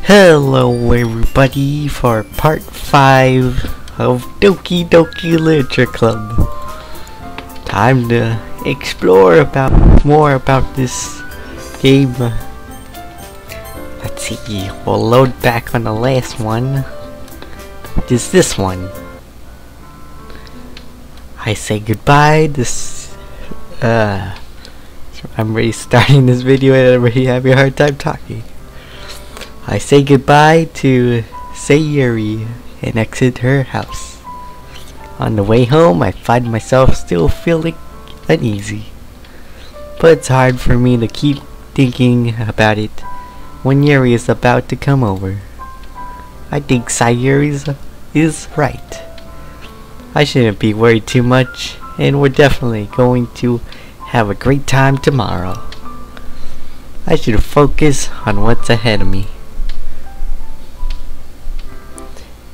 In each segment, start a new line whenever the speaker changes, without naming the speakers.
Hello everybody for part 5 of Doki Doki Literature Club. Time to explore more about this game. Let's see, we'll load back on the last one, which is this one. I say goodbye. I'm already starting this video and I'm already having a hard time talking. I say goodbye to Sayuri and exit her house. On the way home, I find myself still feeling uneasy. But it's hard for me to keep thinking about it when Yuri is about to come over. I think Sayuri is right. I shouldn't be worried too much, and we're definitely going to have a great time tomorrow. I should focus on what's ahead of me.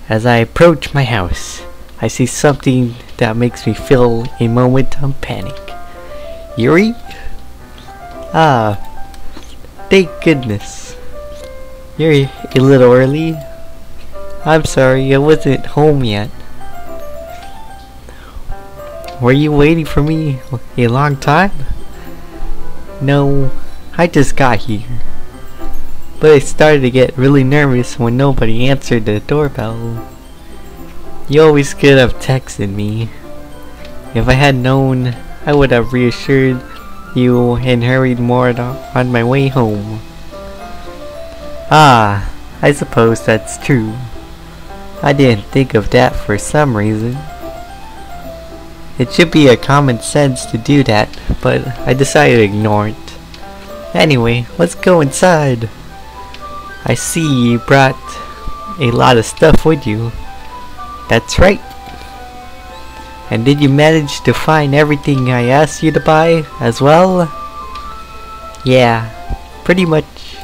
As I approach my house, I see something that makes me feel a moment of panic. Yuri? Ah, thank goodness. You're a little early. I'm sorry, I wasn't home yet. Were you waiting for me a long time? No, I just got here. But I started to get really nervous when nobody answered the doorbell. You always could have texted me. If I had known, I would have reassured you and hurried more on my way home. Ah, I suppose that's true. I didn't think of that for some reason. It should be a common sense to do that, but I decided to ignore it. Anyway, let's go inside. I see you brought a lot of stuff with you. That's right. And did you manage to find everything I asked you to buy as well? Yeah, pretty much.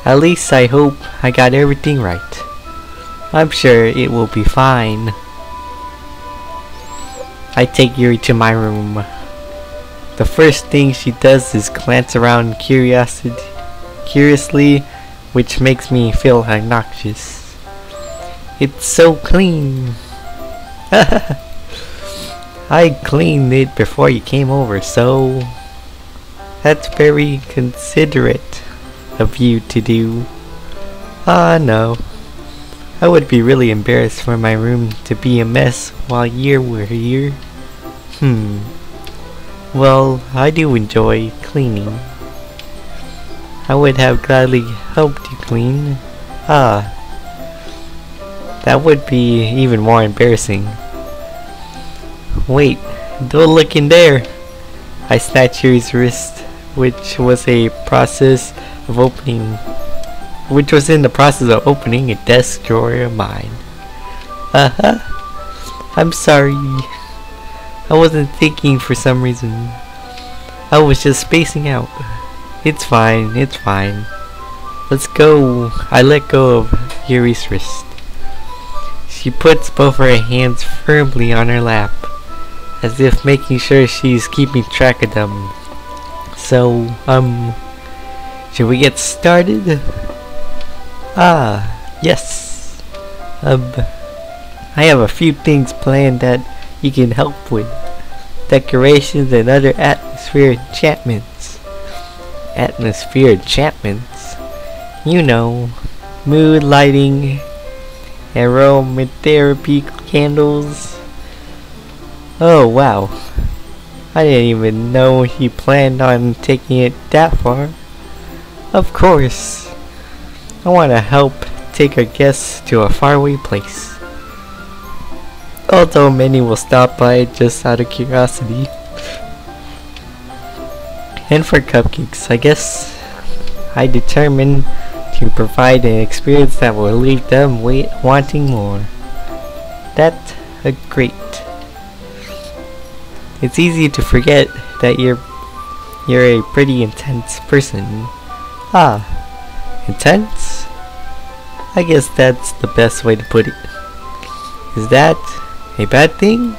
At least I hope I got everything right. I'm sure it will be fine. I take Yuri to my room. The first thing she does is glance around curiously, which makes me feel obnoxious. It's so clean. I cleaned it before you came over, so that's very considerate of you to do. No. I would be really embarrassed for my room to be a mess while you were here. Well, I do enjoy cleaning. I would have gladly helped you clean. That would be even more embarrassing. Wait, don't look in there. I snatched Yuri's wrist, which was in the process of opening a desk drawer of mine. I'm sorry. I wasn't thinking for some reason. I was just spacing out. It's fine, it's fine. Let's go. I let go of Yuri's wrist. She puts both her hands firmly on her lap, as if making sure she's keeping track of them. So, should we get started? Yes. I have a few things planned that you can help with. Decorations and other atmosphere enchantments. Atmosphere enchantments? You know, mood lighting, aromatherapy candles. Oh wow. I didn't even know he planned on taking it that far. Of course. I want to help take our guests to a faraway place. Although many will stop by just out of curiosity. And for cupcakes, I guess I determined to provide an experience that will leave them wanting more. That's great. It's easy to forget that you're a pretty intense person. Intense? I guess that's the best way to put it. Is that a bad thing?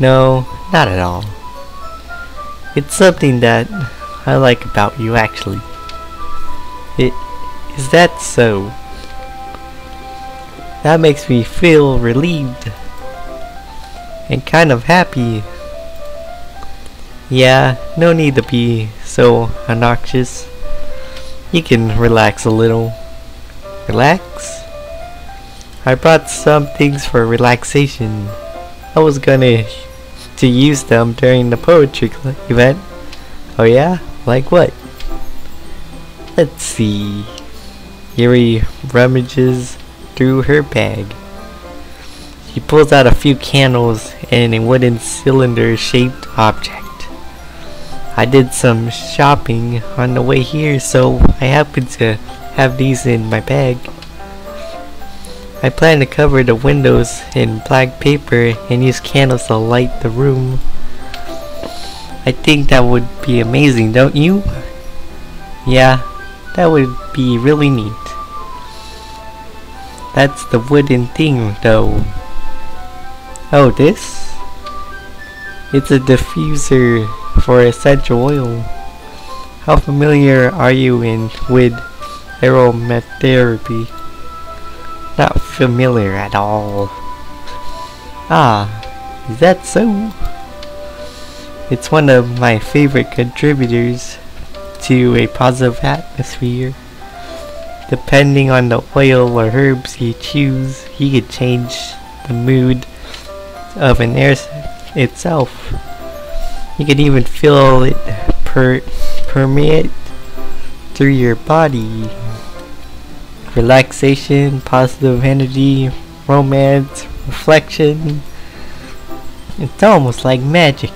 No, not at all. It's something that I like about you, actually. Is that so? That makes me feel relieved and kind of happy. Yeah, no need to be so obnoxious. You can relax a little. Relax? I brought some things for relaxation. I was gonna to use them during the poetry event. Oh yeah? Like what? Let's see. Yuri rummages through her bag. She pulls out a few candles and a wooden cylinder-shaped object. I did some shopping on the way here, so I happen to have these in my bag. I plan to cover the windows in black paper and use candles to light the room. I think that would be amazing, don't you? Yeah, that would be really neat. That's the wooden thing, though. Oh, this? It's a diffuser for essential oil. How familiar are you with aromatherapy? Not familiar at all. Ah, is that so? It's one of my favorite contributors to a positive atmosphere. Depending on the oil or herbs you choose, you could change the mood of an air itself. You can even feel it permeate through your body. Relaxation, positive energy, romance, reflection. It's almost like magic.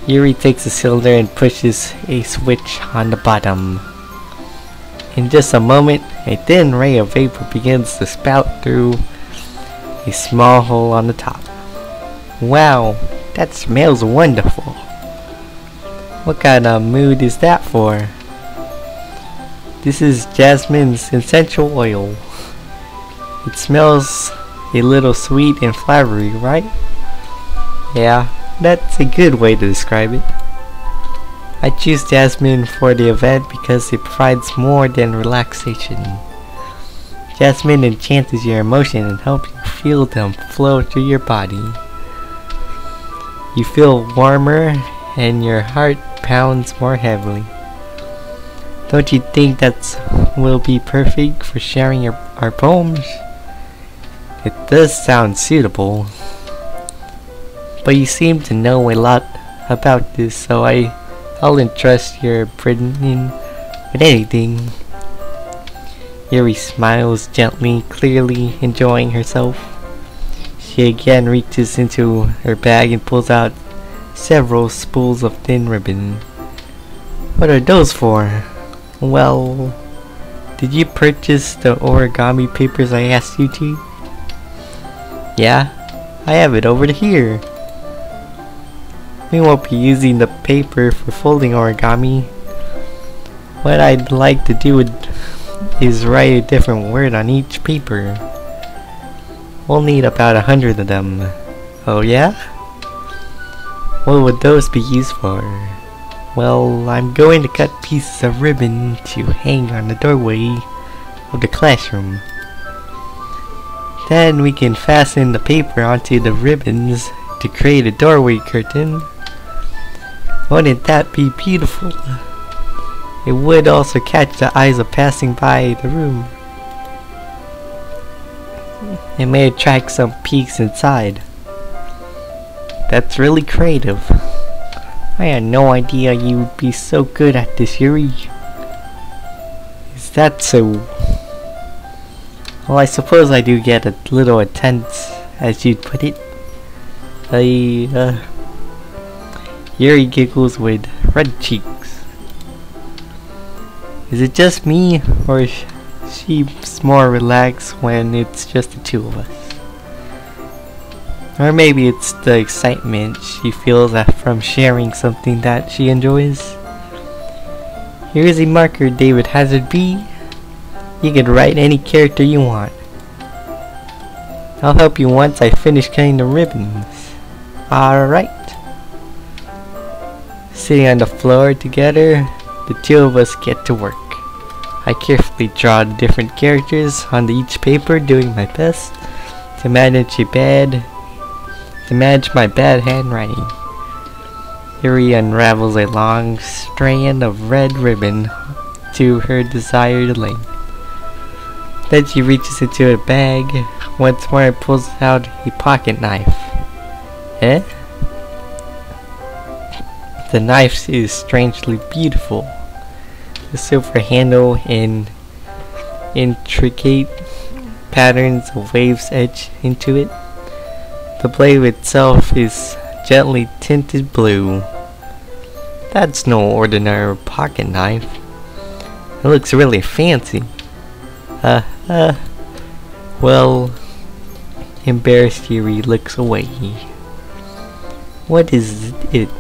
Yuri takes the cylinder and pushes a switch on the bottom. In just a moment, a thin ray of vapor begins to spout through a small hole on the top. Wow, that smells wonderful. What kind of mood is that for? This is Jasmine's essential oil. It smells a little sweet and flowery, right? Yeah, that's a good way to describe it. I choose Jasmine for the event because it provides more than relaxation. Jasmine enchants your emotion and helps you feel them flow through your body. You feel warmer and your heart pounds more heavily. Don't you think that will be perfect for sharing our poems? It does sound suitable. But you seem to know a lot about this, so I'll entrust your opinion with anything. Yuri smiles gently, clearly enjoying herself. She again reaches into her bag and pulls out several spools of thin ribbon. What are those for? Well, did you purchase the origami papers I asked you to? Yeah, I have it over here. We won't be using the paper for folding origami. What I'd like to do is write a different word on each paper. We'll need about 100 of them. Oh yeah? What would those be used for? Well, I'm going to cut pieces of ribbon to hang on the doorway of the classroom. Then we can fasten the paper onto the ribbons to create a doorway curtain. Wouldn't that be beautiful? It would also catch the eyes of passing by the room. It may attract some peeks inside. That's really creative. I had no idea you would be so good at this, Yuri. Is that so? Well, I suppose I do get a little intense, as you'd put it. Yuri giggles with red cheeks. Is it just me, or is she's more relaxed when it's just the two of us? Or maybe it's the excitement she feels from sharing something that she enjoys. Here's a marker, David Hazard B. You can write any character you want. I'll help you once I finish cutting the ribbons. Alright. Sitting on the floor together, the two of us get to work. I carefully draw the different characters on each paper, doing my best to manage my bad handwriting. Yuri unravels a long strand of red ribbon to her desired length. Then she reaches into a bag. Once more, and pulls out a pocket knife. Eh? The knife is strangely beautiful. The silver handle and intricate patterns of waves etched into it. The blade itself is gently tinted blue. That's no ordinary pocket knife. It looks really fancy. Well, embarrassed, Yuri looks away. What is it?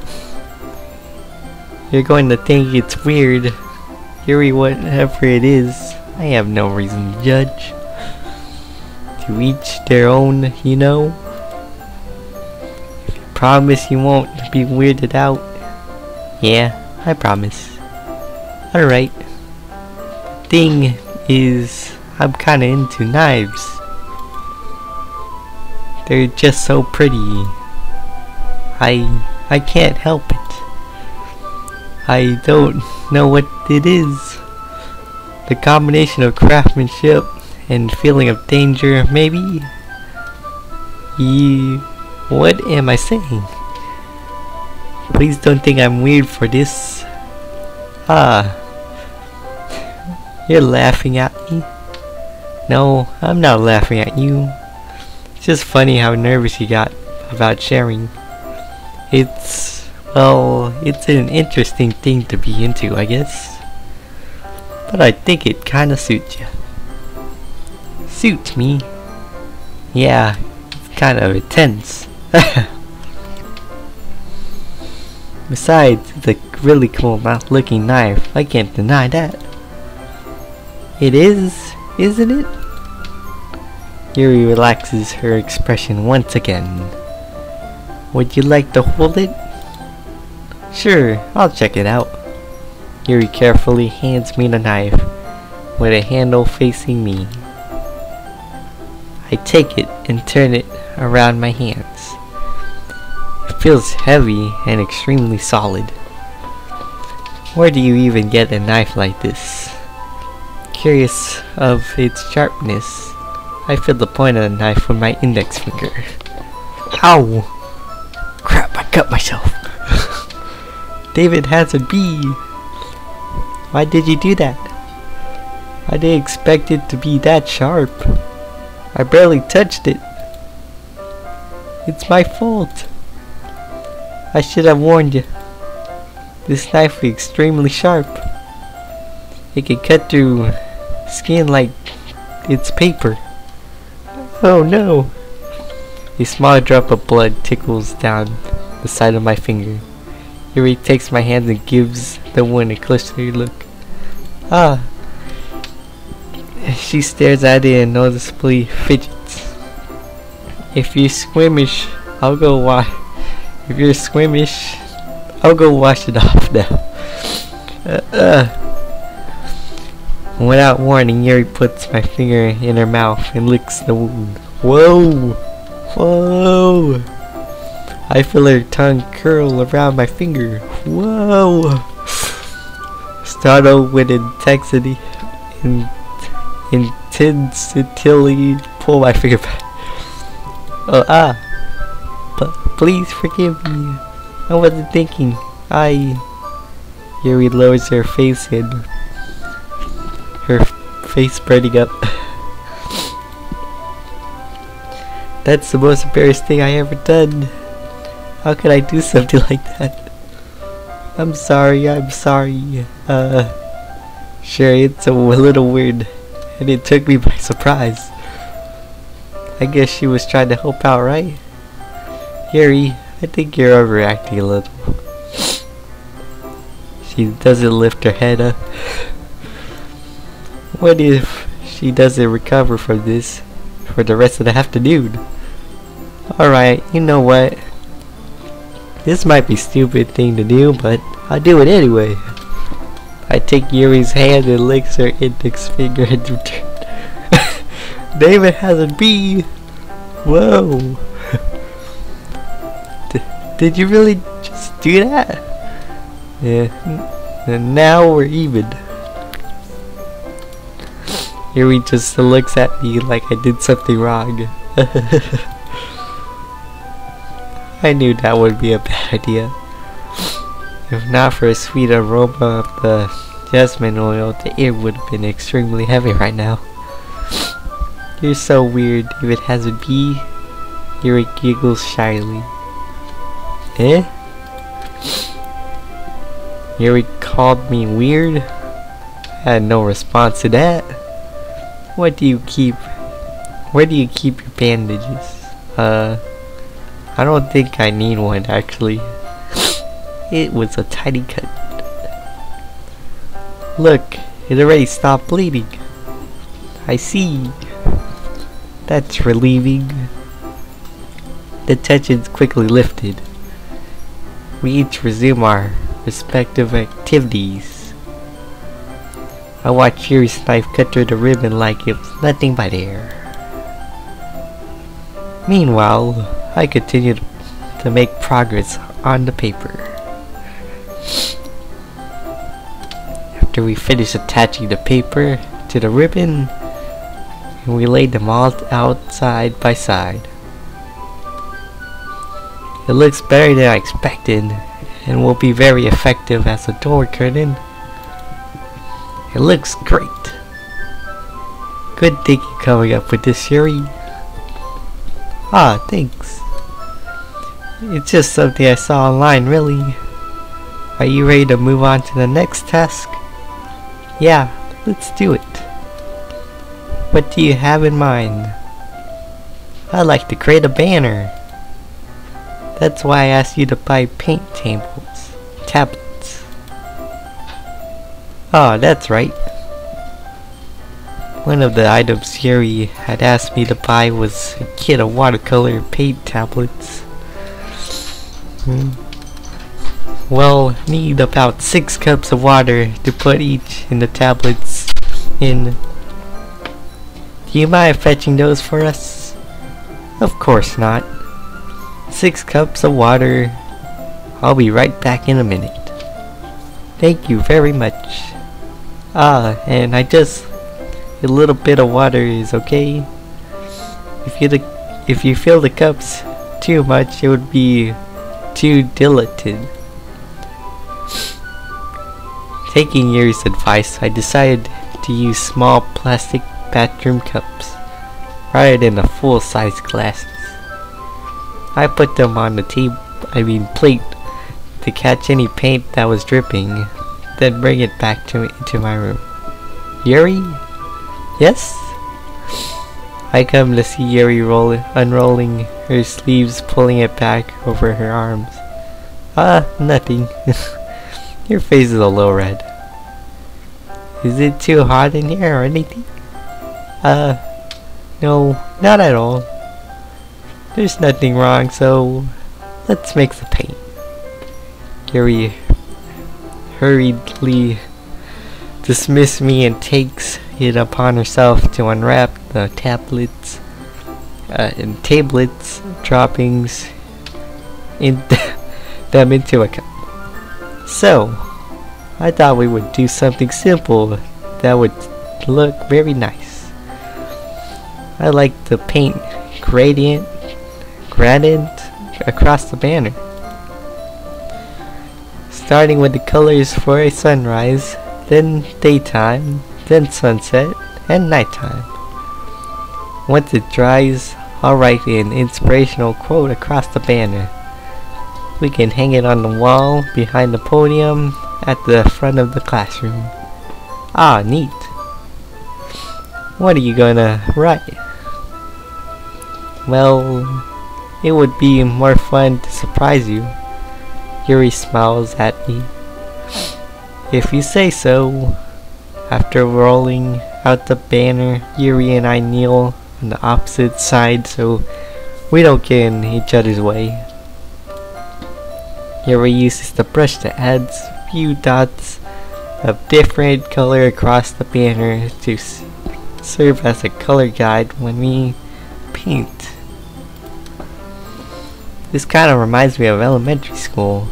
You're going to think it's weird. Yuri, whatever it is, I have no reason to judge. To each their own, you know. If you promise you won't be weirded out. Yeah, I promise. Alright. Thing is, I'm kinda into knives. They're just so pretty. I can't help it. I don't know what it is. The combination of craftsmanship and feeling of danger, maybe? What am I saying? Please don't think I'm weird for this. You're laughing at me? No, I'm not laughing at you. It's just funny how nervous you got about sharing. Well, it's an interesting thing to be into, I guess. But I think it kinda suits you. Suits me? Yeah, it's kind of intense. Besides, it's a really cool looking knife. I can't deny that. It is, isn't it? Yuri relaxes her expression once again. Would you like to hold it? Sure, I'll check it out. Yuri carefully hands me the knife, with a handle facing me. I take it and turn it around my hands. It feels heavy and extremely solid. Where do you even get a knife like this? Curious of its sharpness, I feel the point of the knife with my index finger. Ow! Crap, I cut myself. David Hazard B. Why did you do that? I didn't expect it to be that sharp. I barely touched it. It's my fault. I should have warned you. This knife is extremely sharp. It can cut through skin like it's paper. Oh no! A small drop of blood tickles down the side of my finger. Yuri takes my hand and gives the wound a closer look. Ah! She stares at it and noticeably fidgets. If you're squeamish, I'll go wash it off now. Without warning, Yuri puts my finger in her mouth and licks the wound. Whoa! Whoa! I feel her tongue curl around my finger. Whoa! Startled with intensity, pull my finger back. But please forgive me. I wasn't thinking. Yuri lowers her face and her face spreading up. That's the most embarrassing thing I ever done. How could I do something like that? I'm sorry. Sure, it's a little weird, and it took me by surprise. I guess she was trying to help out, right? Yuri, I think you're overreacting a little. She doesn't lift her head up. What if she doesn't recover from this for the rest of the afternoon? Alright, you know what? This might be a stupid thing to do, but I'll do it anyway. I take Yuri's hand and licks her index finger in return. David has a B. Whoa. Did you really just do that? Yeah. And now we're even. Yuri just looks at me like I did something wrong. I knew that would be a bad idea. If not for a sweet aroma of the jasmine oil, the air would have been extremely heavy right now. You're so weird, David has a B. Yuri giggles shyly. Eh? Yuri called me weird? I had no response to that. Where do you keep your bandages? I don't think I need one actually. It was a tiny cut. Look, it already stopped bleeding. I see. That's relieving. The tensions quickly lifted. We each resume our respective activities. I watched Yuri's knife cut through the ribbon like it was nothing but air. Meanwhile, I continued to make progress on the paper. After we finished attaching the paper to the ribbon, we laid them all out side by side. It looks better than I expected and will be very effective as a door curtain. It looks great. Good thinking coming up with this, Yuri. Ah, thanks. It's just something I saw online, really. Are you ready to move on to the next task? Yeah, let's do it. What do you have in mind? I'd like to create a banner. That's why I asked you to buy paint tablets. Oh, that's right. One of the items Yuri had asked me to buy was a kit of watercolor paint tablets. Well, need about 6 cups of water to put each in the tablets in. Do you mind fetching those for us? Of course not. 6 cups of water. I'll be right back in a minute. Thank you very much. Ah, and a little bit of water is okay. If you fill the cups too much, it would be too diluted. Taking Yuri's advice, I decided to use small plastic bathroom cups rather than the full-size glasses. I put them on the plate to catch any paint that was dripping, then bring it back into my room. Yuri? Yes? I come to see Yuri unrolling her sleeves, pulling it back over her arms. Nothing. Your face is a little red. Is it too hot in here or anything? No, not at all. There's nothing wrong, so let's make the paint. Yuri hurriedly dismisses me and takes it upon herself to unwrap the tablets, droppings them into a cup. So, I thought we would do something simple that would look very nice. I like the paint gradient across the banner. Starting with the colors for a sunrise, then daytime, then sunset, and nighttime. Once it dries, I'll write an inspirational quote across the banner. We can hang it on the wall behind the podium at the front of the classroom. Ah, neat. What are you gonna write? Well, it would be more fun to surprise you. Yuri smiles at me. If you say so. After rolling out the banner, Yuri and I kneel on the opposite side so we don't get in each other's way. Yuri uses the brush to add a few dots of different color across the banner to serve as a color guide when we paint. This kind of reminds me of elementary school.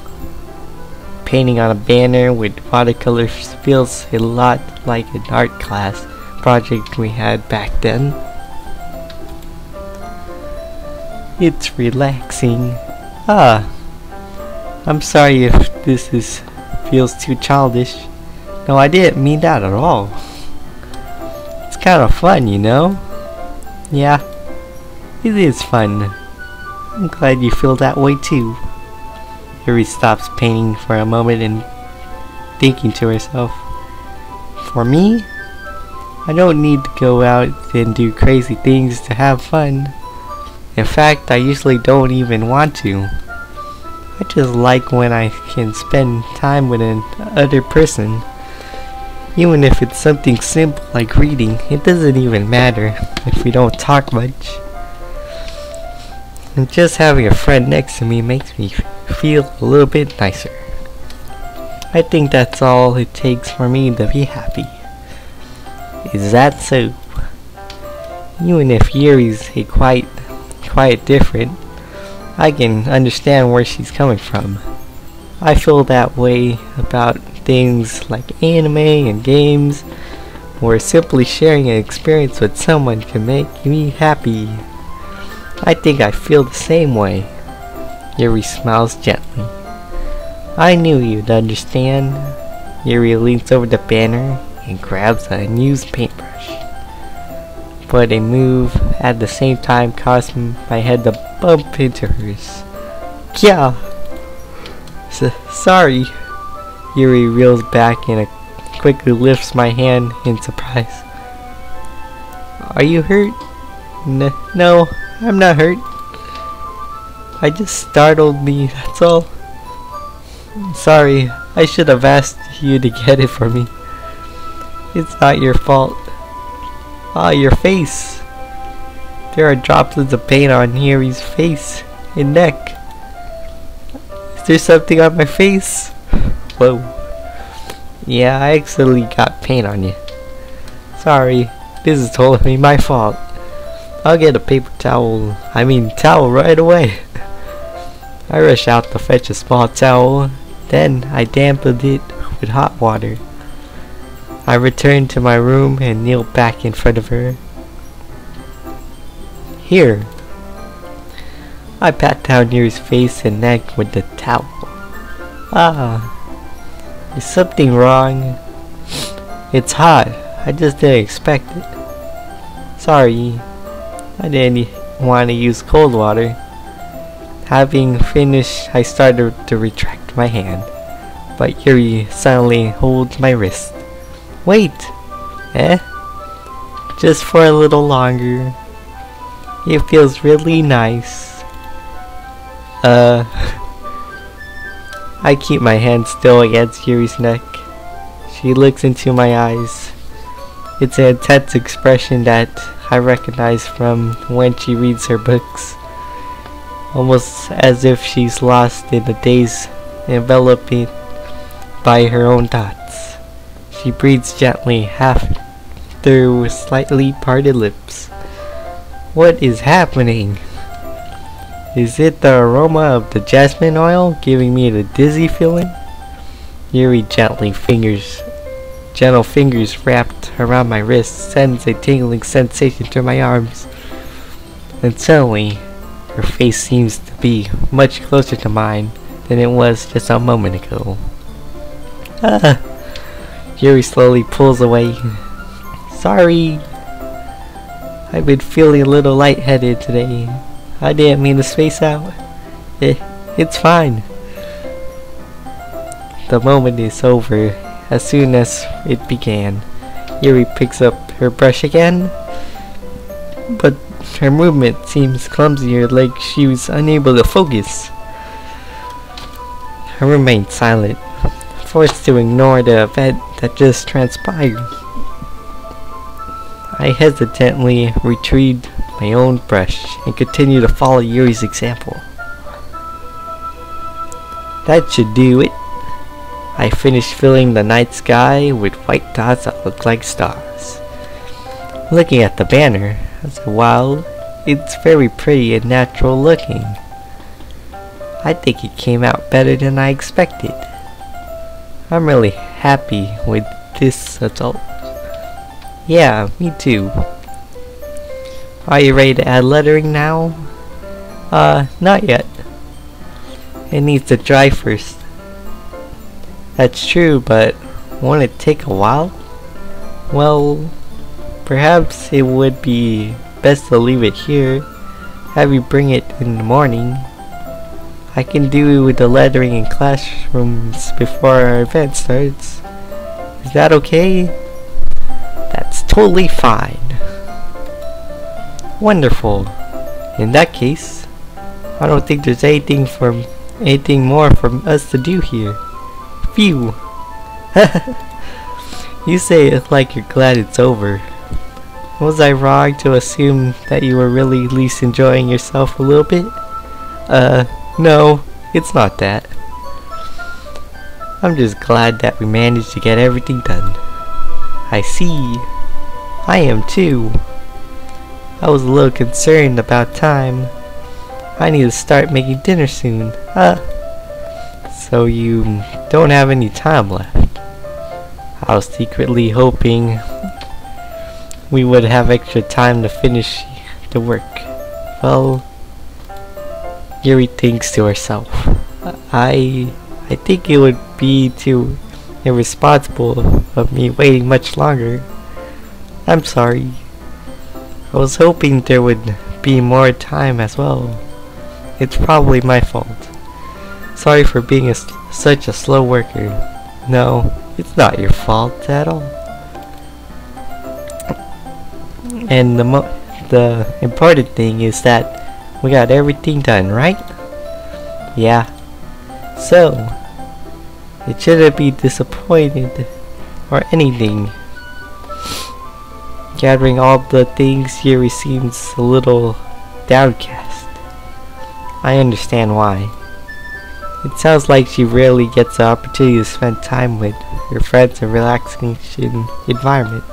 Painting on a banner with watercolors feels a lot like an art class project we had back then. It's relaxing. I'm sorry if this feels too childish. No, I didn't mean that at all. It's kind of fun, you know? Yeah, it is fun. I'm glad you feel that way too. Yuri stops painting for a moment and thinking to herself, for me, I don't need to go out and do crazy things to have fun. In fact, I usually don't even want to. I just like when I can spend time with another person. Even if it's something simple like reading, it doesn't even matter if we don't talk much. And just having a friend next to me makes me feel a little bit nicer. I think that's all it takes for me to be happy. Is that so? Even if Yuri's a quite different, I can understand where she's coming from. I feel that way about things like anime and games, where simply sharing an experience with someone can make me happy. I think I feel the same way. Yuri smiles gently. I knew you'd understand. Yuri leans over the banner and grabs a unused paintbrush. But a move at the same time caused my head to bump into hers. Yeah. Sorry. Yuri reels back and quickly lifts my hand in surprise. Are you hurt? No, I'm not hurt. I just startled me, that's all. Sorry, I should have asked you to get it for me. It's not your fault. Ah, your face. There are droplets of paint on Yuri's face and neck. Is there something on my face? Whoa. Yeah, I accidentally got paint on you. Sorry, this is totally my fault. I'll get a paper towel right away. I rush out to fetch a small towel, then I dampened it with hot water. I returned to my room and kneeled back in front of her. Here. I pat down Yuri's face and neck with the towel. Is something wrong? It's hot. I just didn't expect it. Sorry. I didn't want to use cold water. Having finished, I started to retract my hand, but Yuri suddenly holds my wrist. Wait! Just for a little longer. It feels really nice. I keep my hand still against Yuri's neck. She looks into my eyes. It's an intense expression that I recognize from when she reads her books. Almost as if she's lost in the daze enveloped by her own thoughts. She breathes gently, half through slightly parted lips. What is happening? Is it the aroma of the jasmine oil giving me the dizzy feeling? Yuri gentle fingers wrapped around my wrist sends a tingling sensation through my arms. And suddenly, her face seems to be much closer to mine than it was just a moment ago. Yuri slowly pulls away. Sorry. I've been feeling a little lightheaded today. I didn't mean to space out. It's fine. The moment is over as soon as it began. Yuri picks up her brush again, but her movement seems clumsier, like she was unable to focus. I remained silent, forced to ignore the event that just transpired. I hesitantly retrieved my own brush and continued to follow Yuri's example. That should do it. I finished filling the night sky with white dots that look like stars. Looking at the banner, I said, wow, it's very pretty and natural looking. I think it came out better than I expected. I'm really happy with this result. Yeah, me too. Are you ready to add lettering now? Not yet. It needs to dry first. That's true, but won't it take a while? Well, perhaps it would be best to leave it here. Have you bring it in the morning. I can do the lettering in classrooms before our event starts. Is that okay? That's totally fine. Wonderful. In that case, I don't think there's anything more from us to do here. Phew. You say it like you're glad it's over. Was I wrong to assume that you were really at least enjoying yourself a little bit? No, it's not that. I'm just glad that we managed to get everything done. I see. I am too. I was a little concerned about time. I need to start making dinner soon. So you don't have any time left. I was secretly hoping we would have extra time to finish the work. Well, Yuri thinks to herself. I think it would be too irresponsible of me waiting much longer. I'm sorry. I was hoping there would be more time as well. It's probably my fault. Sorry for being such a slow worker. No, it's not your fault at all. And the important thing is that we got everything done, right? Yeah. So, it shouldn't be disappointed or anything. Gathering all the things Yuri seems a little downcast. I understand why. It sounds like she rarely gets the opportunity to spend time with her friends in a relaxing environment.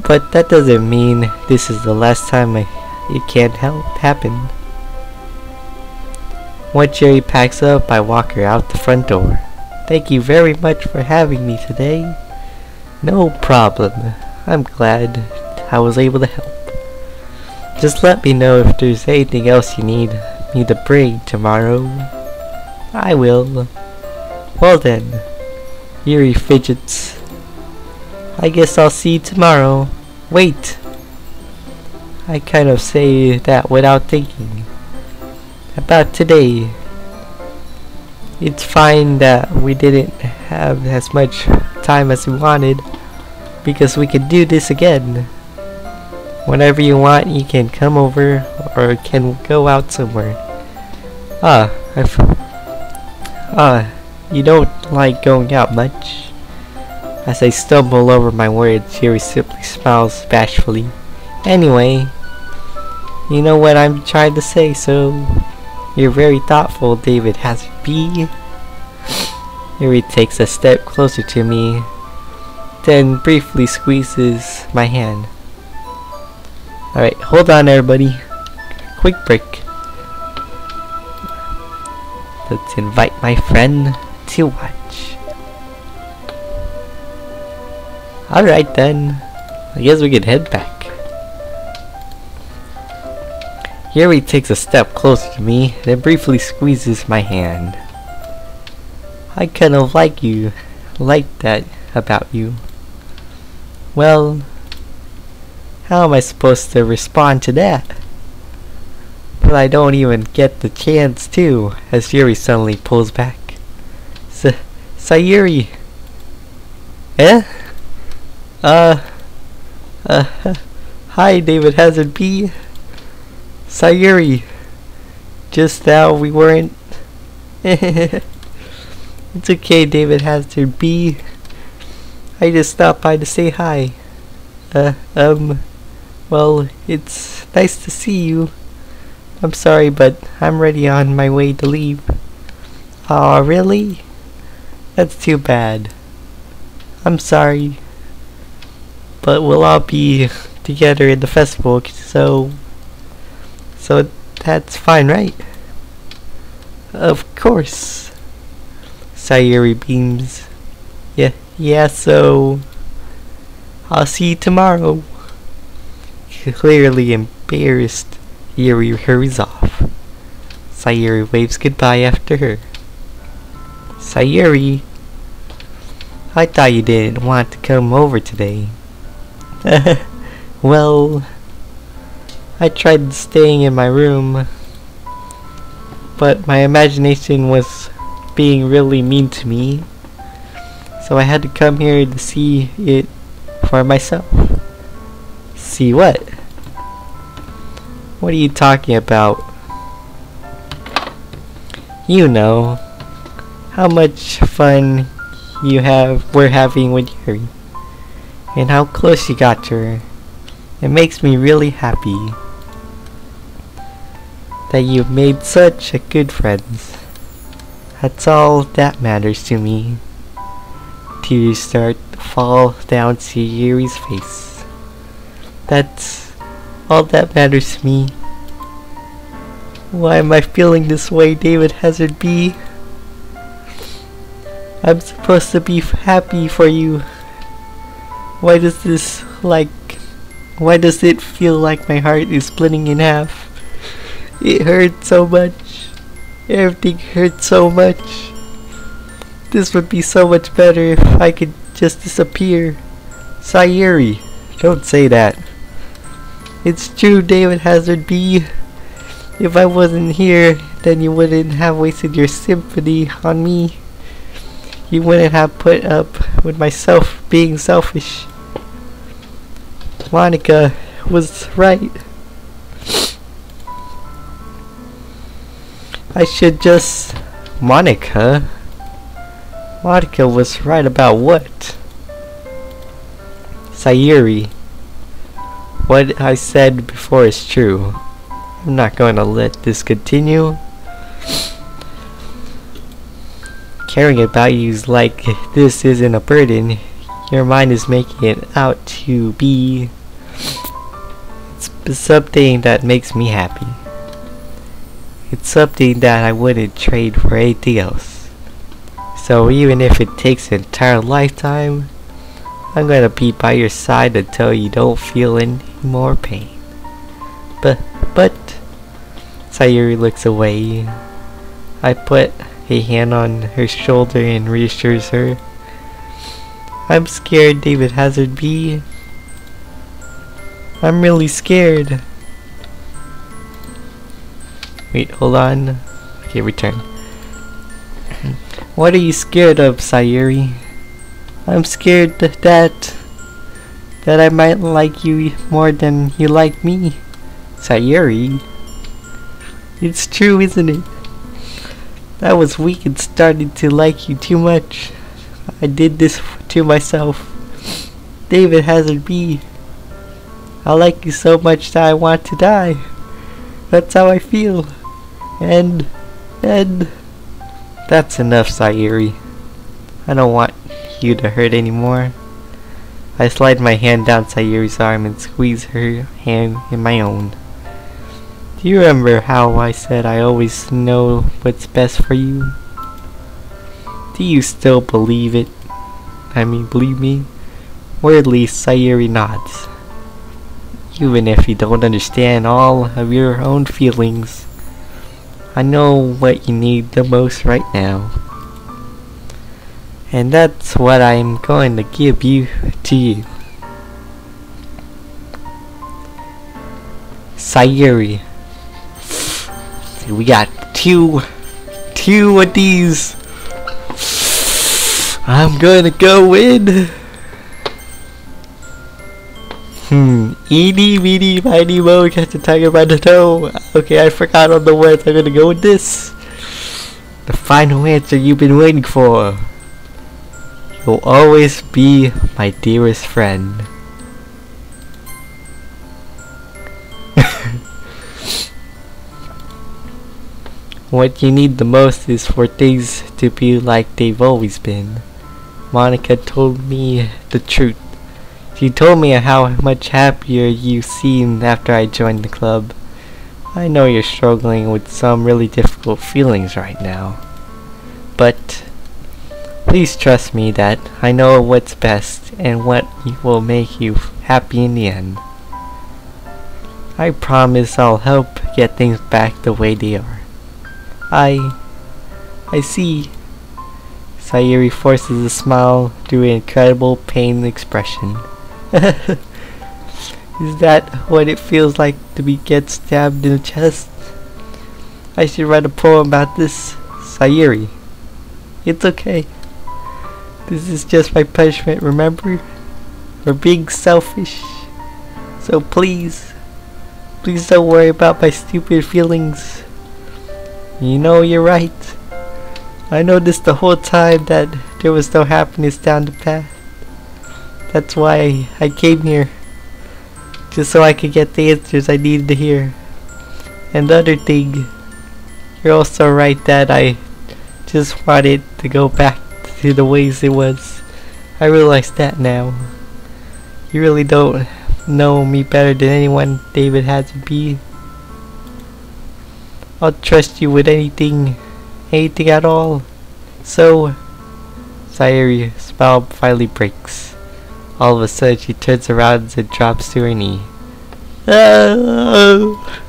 But that doesn't mean this is the last time it can't happen. Once Yuri packs up, I walk her out the front door. Thank you very much for having me today. No problem. I'm glad I was able to help. Just let me know if there's anything else you need me to bring tomorrow. I will. Well then. Yuri fidgets. I guess I'll see you tomorrow. Wait! I kind of say that without thinking. About today. It's fine that we didn't have as much time as we wanted, because we can do this again. Whenever you want, you can come over or can go out somewhere. You don't like going out much? As I stumble over my words, Yuri simply smiles bashfully. Anyway, you know what I'm trying to say, so you're very thoughtful, David Hazard B. Yuri takes a step closer to me, then briefly squeezes my hand. Alright, hold on everybody. Quick break. Let's invite my friend to watch. Alright then, I guess we can head back. Yuri takes a step closer to me, then briefly squeezes my hand. I kind of like that about you. Well, how am I supposed to respond to that? But I don't even get the chance to, as Yuri suddenly pulls back. Sayuri! Eh? Hi, David Hazard B. Sayuri! Just now we weren't... It's okay, David Hazard B. I just stopped by to say hi. Well, it's nice to see you. I'm sorry, but I'm ready on my way to leave. Aw, really? That's too bad. I'm sorry. But we'll all be together in the festival, so that's fine, right? Of course. Sayuri beams. Yeah, so I'll see you tomorrow. Clearly embarrassed, Yuri hurries off. Sayuri waves goodbye after her. Sayuri, I thought you didn't want to come over today. Well, I tried staying in my room, but my imagination was being really mean to me, so I had to come here to see it for myself. See what? What are you talking about? You know, how much fun we're having with Yuri, and how close you got to her. It makes me really happy that you've made such a good friends. That's all that matters to me. Tears start to fall down Sayuri's face. That's all that matters to me. Why am I feeling this way, David Hazard B? I'm supposed to be happy for you. Why does it feel like my heart is splitting in half? It hurts so much. Everything hurts so much. This would be so much better if I could just disappear. Sayuri, don't say that. It's true, David Hazard B. If I wasn't here, then you wouldn't have wasted your sympathy on me. You wouldn't have put up with myself being selfish. Monica was right. I should just... Monica was right about what? Sayuri, what I said before is true. I'm not going to let this continue. Caring about you like this isn't a burden. Your mind is making it out to be. It's something that makes me happy. It's something that I wouldn't trade for anything else. So even if it takes an entire lifetime, I'm gonna be by your side until you don't feel any more pain. But Sayuri looks away. I put a hand on her shoulder and reassures her. I'm scared, David Hazard B. I'm really scared. Wait, hold on. Okay, return. What are you scared of, Sayuri? I'm scared that I might like you more than you like me. Sayuri? It's true, isn't it? I was weak and started to like you too much. I did this to myself. David Hazard B. I like you so much that I want to die. That's how I feel. And that's enough, Sayuri. I don't want you to hurt anymore. I slide my hand down Sayuri's arm and squeeze her hand in my own. Do you remember how I said I always know what's best for you? Do you still believe it? Believe me? Or at least Sayuri nods. Even if you don't understand all of your own feelings, I know what you need the most right now. And that's what I'm going to give you to you. Sayuri. We got two of these. I'm gonna go in. Eeny, meeny, miny, mo, catch the tiger by the toe. Okay, I forgot all the words. I'm gonna go with this. The final answer you've been waiting for. You'll always be my dearest friend. What you need the most is for things to be like they've always been. Monica told me the truth. She told me how much happier you seemed after I joined the club. I know you're struggling with some really difficult feelings right now. But please trust me that I know what's best and what will make you happy in the end. I promise I'll help get things back the way they are. I see. Sayuri forces a smile through an incredible pain expression. Is that what it feels like to get stabbed in the chest? I should write a poem about this, Sayuri. It's okay. This is just my punishment, remember? For being selfish. So please don't worry about my stupid feelings. You know you're right. I noticed the whole time that there was no happiness down the path. That's why I came here. Just so I could get the answers I needed to hear. And the other thing, you're also right that I just wanted to go back to the ways it was. I realize that now. You really don't know me better than anyone David had to be. I'll trust you with anything at all. So, Sayuri's smile finally breaks. All of a sudden she turns around and drops to her knee. Oh!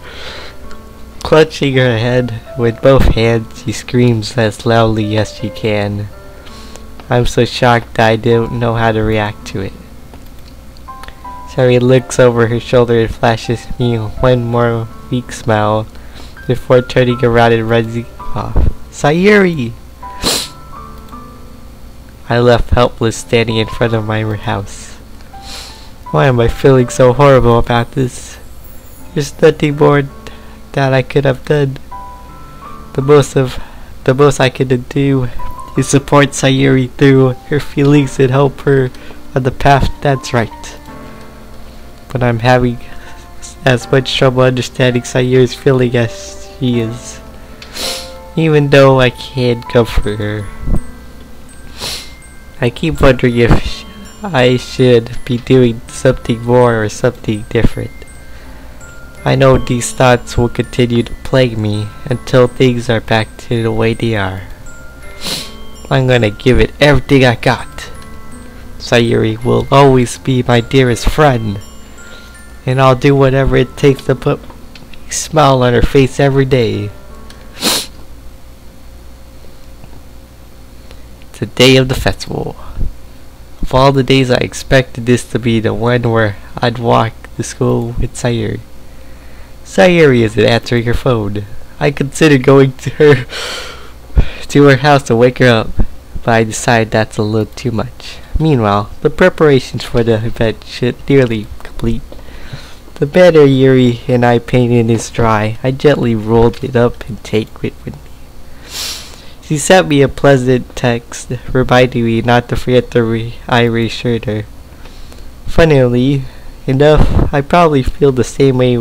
Clutching her head with both hands, she screams as loudly as she can. I'm so shocked that I don't know how to react to it. Sayuri looks over her shoulder and flashes me one more weak smile before turning around and running off. Sayuri! I left helpless standing in front of my house. Why am I feeling so horrible about this? There's nothing more that I could have done. The most I could do is support Sayuri through her feelings and help her on the path that's right. But I'm having as much trouble understanding Sayuri's feeling as she is. Even though I can't comfort her. I keep wondering if I should be doing something more or something different. I know these thoughts will continue to plague me until things are back to the way they are. I'm gonna give it everything I got. Sayuri will always be my dearest friend. And I'll do whatever it takes to put a smile on her face every day. The day of the festival. Of all the days, I expected this to be the one where I'd walk to school with Sayuri. Sayuri isn't answering her phone. I considered going to her house to wake her up, but I decided that's a little too much. Meanwhile, the preparations for the event should nearly complete. The banner Yuri and I painted is dry. I gently rolled it up and take it with me. She sent me a pleasant text reminding me not to forget I reassured her. Funnily enough, I probably feel the same way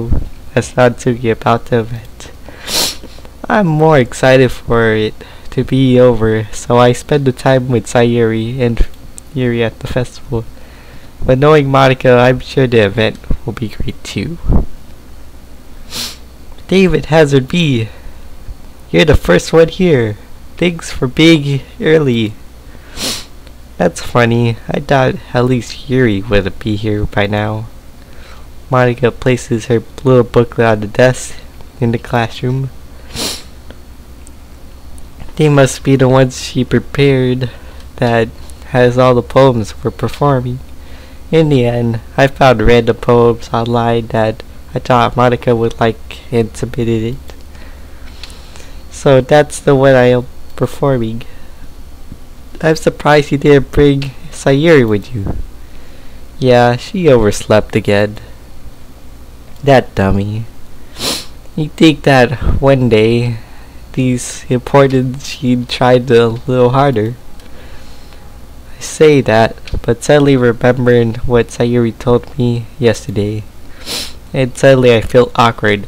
as Natsuki about the event. I'm more excited for it to be over, so I spend the time with Sayuri and Yuri at the festival. But knowing Monica, I'm sure the event will be great too. David Hazard B, you're the first one here. Thanks for being early. That's funny. I thought at least Yuri would be here by now. Monica places her little booklet on the desk in the classroom. They must be the ones she prepared that has all the poems we're performing. In the end, I found random poems online that I thought Monica would like and submitted it. So that's the one I am performing. I'm surprised you didn't bring Sayuri with you. Yeah, she overslept again. That dummy. You'd think that one day these important she'd tried a little harder. I say that, but suddenly remembering what Sayuri told me yesterday, and suddenly I feel awkward.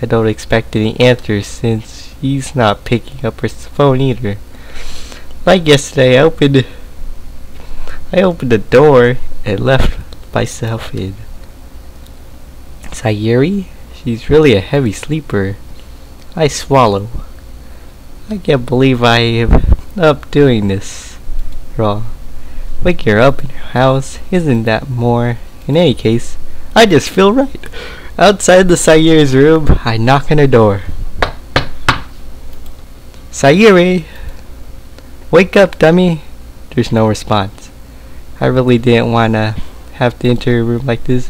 I don't expect any answers since he's not picking up his phone either. Like yesterday, I opened the door and left myself in. Sayuri? She's really a heavy sleeper. I swallow. I can't believe I am up doing this wrong. Waking her up in her house isn't that more. In any case, I just feel right. Outside the Sayuri's room, I knock on her door. Sayuri! Wake up, dummy! There's no response. I really didn't want to have to enter her room like this.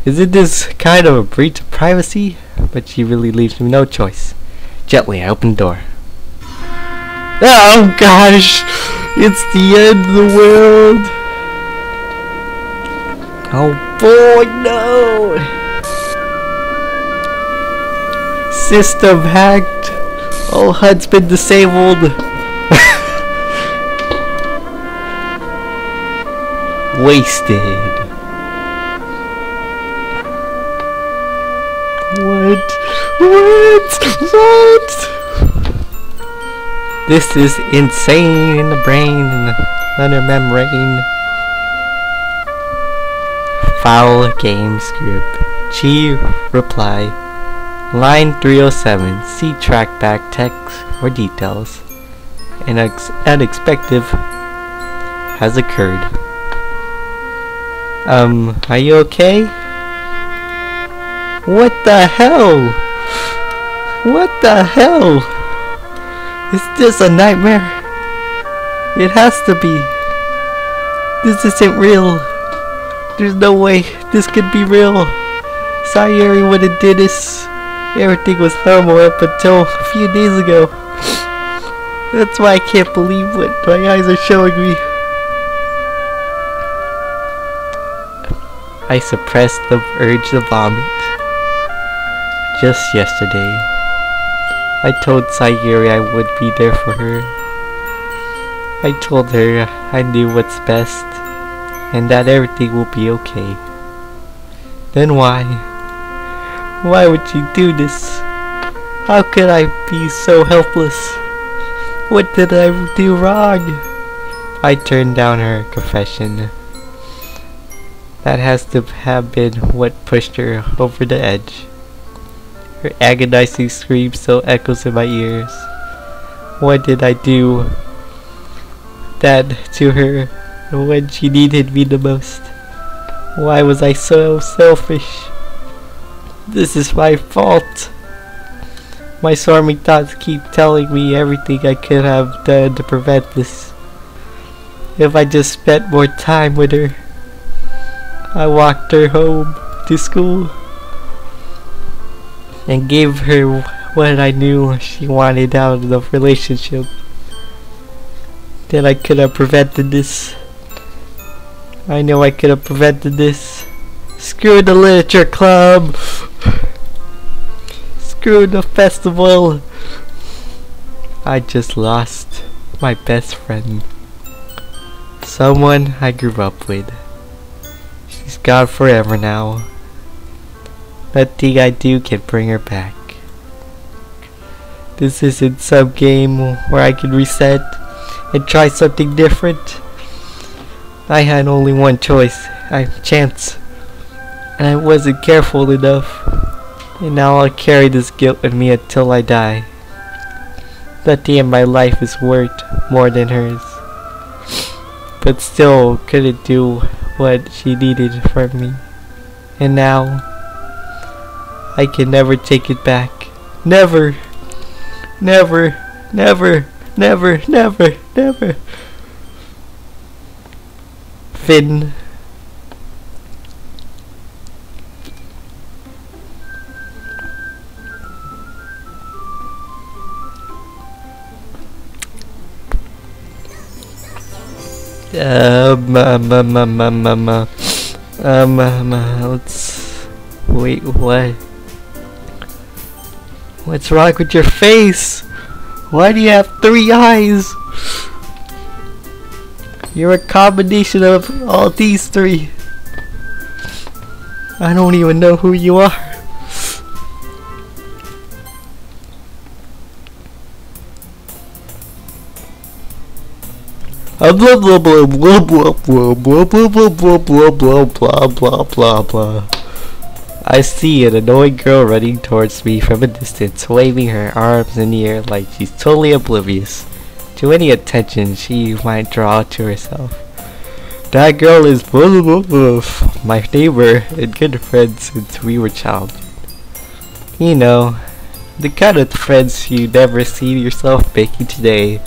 Isn't this kind of a breach of privacy? But she really leaves me no choice. Gently, I open the door. Oh gosh! It's the end of the world! Oh boy, no! System hacked! All HUD's been disabled! Wasted! What? This is insane in the brain and the lunar membrane. Foul game script. Chi reply. Line 307. See trackback text or details. An unexpected has occurred. Are you okay? What the hell? What the hell? Is this a nightmare? It has to be. This isn't real. There's no way this could be real. Sayuri wouldn't did this. Everything was normal up until a few days ago. That's why I can't believe what my eyes are showing me. I suppressed the urge to vomit. Just yesterday, I told Sayuri I would be there for her. I told her I knew what's best and that everything will be okay. Then why? Why would she do this? How could I be so helpless? What did I do wrong? I turned down her confession. That has to have been what pushed her over the edge. Her agonizing scream still echoes in my ears. What did I do that to her when she needed me the most? Why was I so selfish? This is my fault. My swarming thoughts keep telling me everything I could have done to prevent this. If I just spent more time with her. I walked her home to school and gave her what I knew she wanted out of the relationship. Then I could have prevented this. I know I could have prevented this. Screw the literature club. Screw the festival. I just lost my best friend. Someone I grew up with. She's gone forever now. Nothing I do can bring her back. This isn't some game where I can reset and try something different. I had only one chance, and I wasn't careful enough. And now I'll carry this guilt with me until I die. Nothing in my life is worth more than hers. But still couldn't do what she needed from me. And now I can never take it back. Never. Never. Never. Never. Never. Never. Finn. Let's wait, what? What's wrong with your face? Why do you have 3 eyes? You're a combination of all these 3. I don't even know who you are. Blah blah blah blah blah blah blah blah blah blah blah blah blah blah blah blah. I see an annoying girl running towards me from a distance, waving her arms in the air like she's totally oblivious to any attention she might draw to herself. That girl is my neighbor and good friend since we were childhood. You know, the kind of friends you never see yourself making today,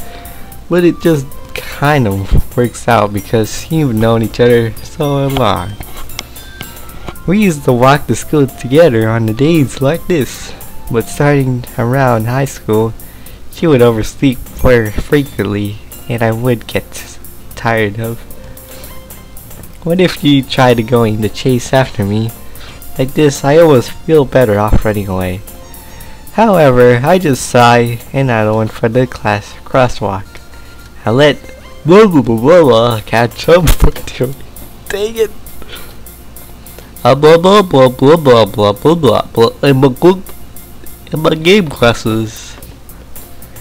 but it just kind of works out because you've known each other so long. We used to walk to school together on the days like this, but starting around high school, she would oversleep more frequently and I would get tired of. What if you tried to go in the chase after me? Like this, I always feel better off running away. However, I just sigh and I went for the class crosswalk. I let blah blah blah blah blah catch up with you. Dang it! Blah blah blah blah blah blah blah blah blah in my game classes.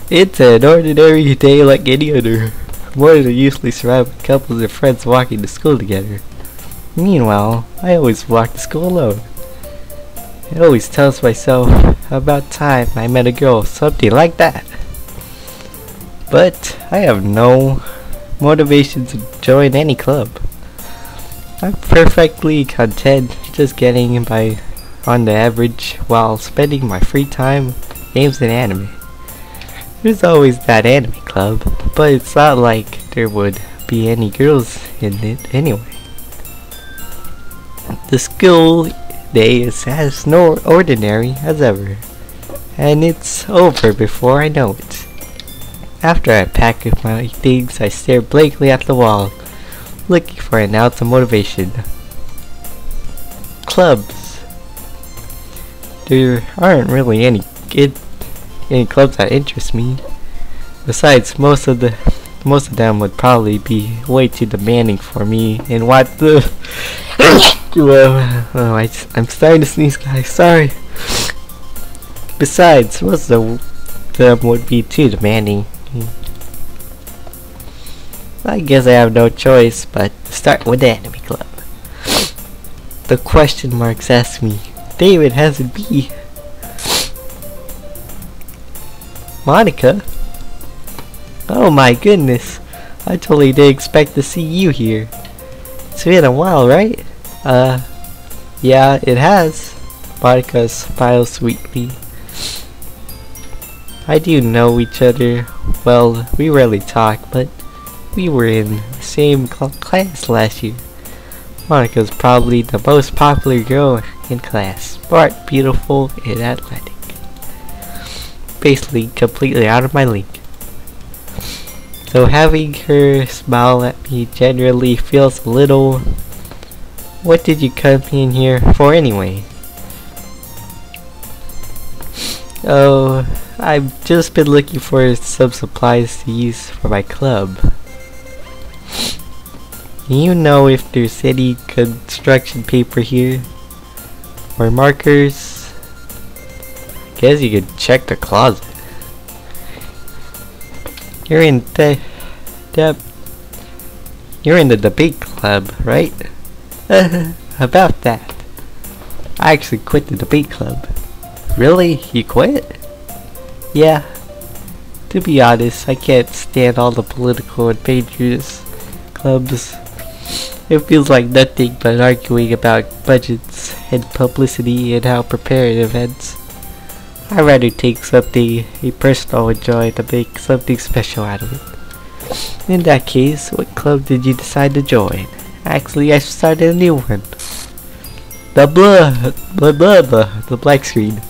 It's an ordinary day like any other. More than usually surrounded by couples and friends walking to school together. Meanwhile, I always walk to school alone. It always tells myself about time I met a girl, something like that. But I have no motivation to join any club. I'm perfectly content just getting by on the average while spending my free time games and anime. There's always that anime club, but it's not like there would be any girls in it anyway. The school day is as ordinary as ever, and it's over before I know it. After I pack up my things, I stare blankly at the wall, looking for an ounce of motivation. Clubs. There aren't really any clubs that interest me. Besides, most of them would probably be way too demanding for me. And what the? I'm starting to sneeze, guys. Sorry. Besides, most of them would be too demanding. I guess I have no choice but to start with the anime club. The question marks ask me, David has a B. Monica? Oh my goodness, I totally didn't expect to see you here. It's been a while, right? Yeah, it has. Monica smiles sweetly. I do know each other. Well, we rarely talk, but we were in the same class last year. Monica's probably the most popular girl in class. Smart, beautiful, and athletic. Basically, completely out of my league. So having her smile at me generally feels a little... What did you come in here for anyway? Oh, I've just been looking for some supplies to use for my club. Do you know if there's any construction paper here? Or markers? Guess you could check the closet. You're in the debate club, right? About that. I actually quit the debate club. Really? You quit? Yeah. To be honest, I can't stand all the political and dangerous clubs. It feels like nothing but arguing about budgets and publicity and how prepared events. I'd rather take something a personal enjoy to make something special out of it. In that case, what club did you decide to join? Actually, I started a new one. The the black screen.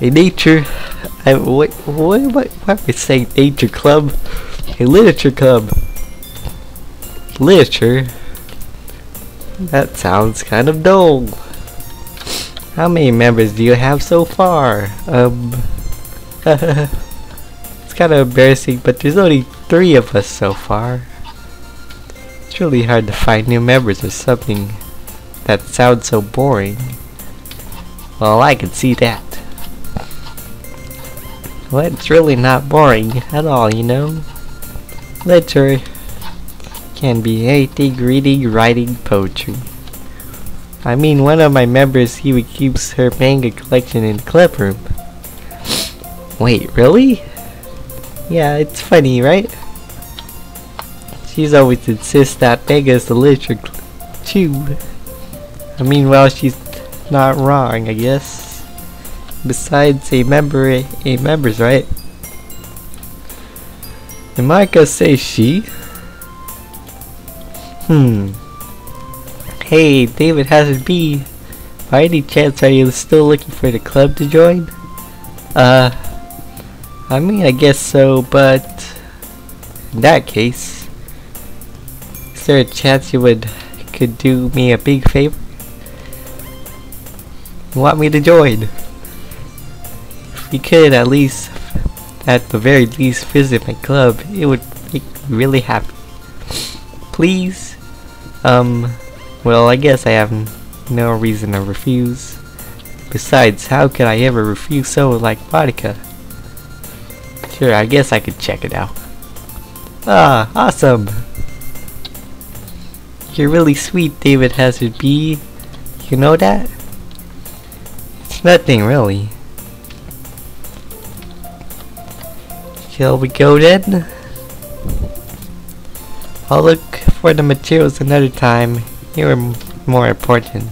A nature. What am I saying? Nature club. A literature club. Literature? That sounds kind of dull. How many members do you have so far? It's kind of embarrassing, but there's only 3 of us so far. It's really hard to find new members or something that sounds so boring. Well, I can see that. Well, it's really not boring at all, you know. Literature Can be anything, reading, writing, poetry. I mean, one of my members, he keeps her manga collection in the club room. Wait, really? Yeah, it's funny, right? She's always insists that manga is the literature too. I mean, well, she's not wrong, I guess. Besides, a member's right. Am I gonna say she? Hey, David Hazard B. By any chance, are you still looking for the club to join? I mean, I guess so, but in that case, is there a chance you could do me a big favor? You want me to join? If you could at the very least, visit my club, it would make me really happy. Please? Well, I guess I have no reason to refuse. Besides, how could I ever refuse someone like Monica? Sure, I guess I could check it out. Ah, awesome! You're really sweet, David Hazard B. You know that? It's nothing, really. Shall we go then? I'll look for the materials another time. Here are more important.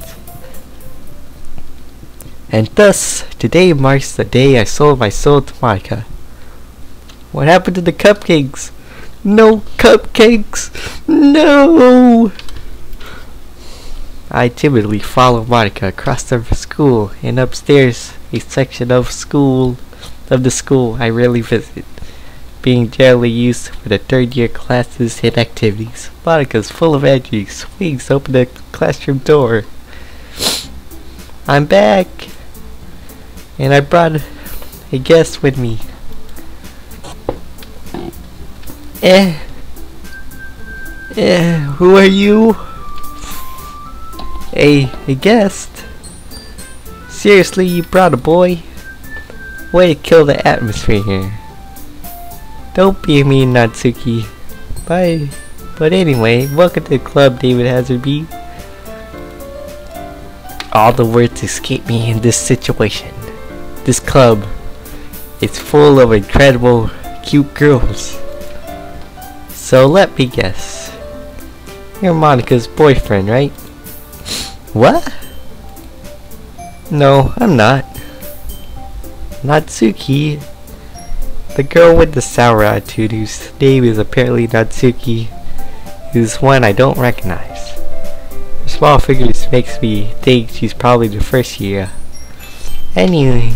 And thus, today marks the day I sold my soul to Monica. What happened to the cupcakes? No cupcakes! No! I timidly follow Monica across the school and upstairs a section of the school I rarely visit, being generally used for the third-year classes and activities. Monica's full of energy, swings open the classroom door. I'm back! And I brought a guest with me. Who are you? A guest? Seriously, you brought a boy? Way to kill the atmosphere here. Don't be mean, Natsuki. Bye. But anyway, welcome to the club, David Hazard B. All the words escape me in this situation. This club is full of incredible, cute girls. So let me guess. You're Monica's boyfriend, right? What? No, I'm not. Natsuki. The girl with the sour attitude whose name is apparently Natsuki is one I don't recognize. Her small figures makes me think she's probably the first year. Anyway,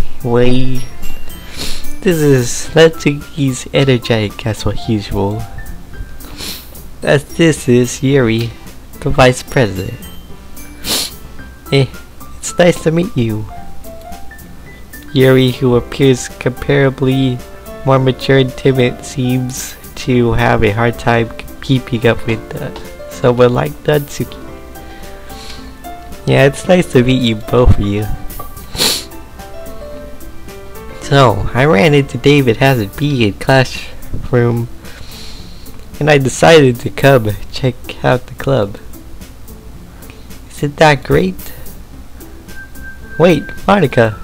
this is Natsuki's energetic as usual. As this is Yuri, the vice president. It's nice to meet you. Yuri, who appears comparably more mature and timid, seems to have a hard time keeping up with someone like Natsuki. Yeah, it's nice to meet you, both of you. So, I ran into David Hazard B in classroom, and I decided to come check out the club. Isn't that great? Wait, Monica,